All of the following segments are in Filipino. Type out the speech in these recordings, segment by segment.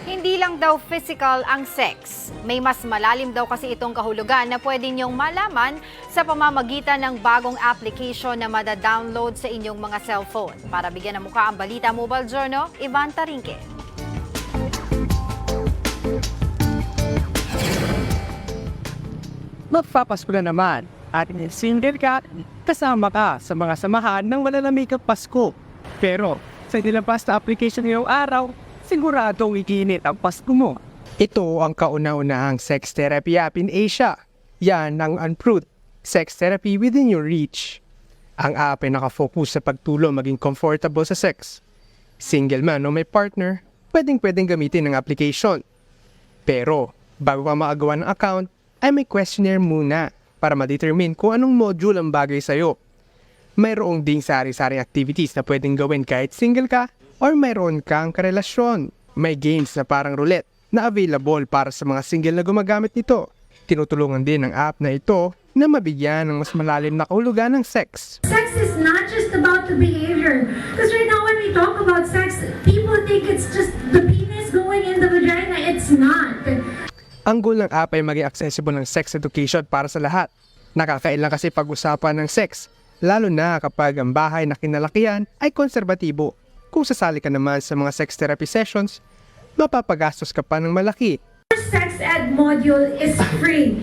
Hindi lang daw physical ang sex. May mas malalim daw kasi itong kahulugan na pwede niyong malaman sa pamamagitan ng bagong application na mada-download sa inyong mga cellphone. Para bigyan ng mukha ang Balita Mobile Journal, Ivan Tarinque. Magpapasko na naman at single ka, kasama ka sa mga samahan ng malalamig ang Pasko. Pero sa nilabas na application ngayong araw, siguradong iginit ang Pasko mo. Ito ang kauna-unahang sex therapy app in Asia. Yan ang Unproved Sex Therapy Within Your Reach. Ang app ay nakafocus sa pagtulong maging comfortable sa sex. Single man o may partner, pwedeng gamitin ang application. Pero bago ka makagawa ng account, ay may questionnaire muna para ma-determine kung anong module ang bagay sa'yo. Mayroong ding sari-saring activities na pwedeng gawin kahit single ka or mayroon kang karelasyon. May games na parang roulette na available para sa mga single na gumagamit nito. Tinutulungan din ng app na ito na mabigyan ng mas malalim na kahulugan ng sex. Sex is not just about the behavior. Because right now when we talk about sex, people think it's just the penis going in the vagina. It's not. Ang goal ng app ay maging accessible ng sex education para sa lahat. Nakakailang kasi pag-usapan ng sex, lalo na kapag ang bahay na kinalakihan ay konserbatibo. Kung sasali ka naman sa mga sex therapy sessions, mapapagastos ka pa ng malaki. Our sex ed module is free.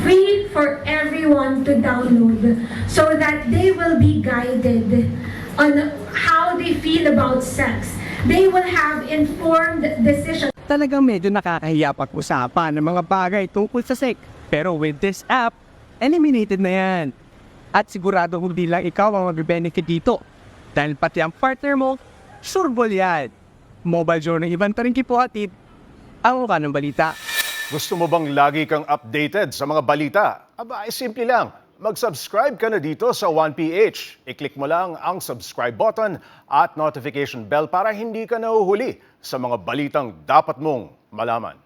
Free for everyone to download so that they will be guided on how they feel about sex. They will have informed decisions. Talagang medyo nakakahiya pag-usapan ng mga bagay tungkol sa sex. Pero with this app, eliminated na yan. At sigurado hindi lang ikaw ang mag-benefit dito. Dahil pati ang partner mo, sureball yan. Mobile Journal Ivan Tarinque po atid ang mukha ng balita. Gusto mo bang lagi kang updated sa mga balita? Aba, ay simple lang. Mag-subscribe ka na dito sa 1PH. I-click mo lang ang subscribe button at notification bell para hindi ka nahuhuli sa mga balitang dapat mong malaman.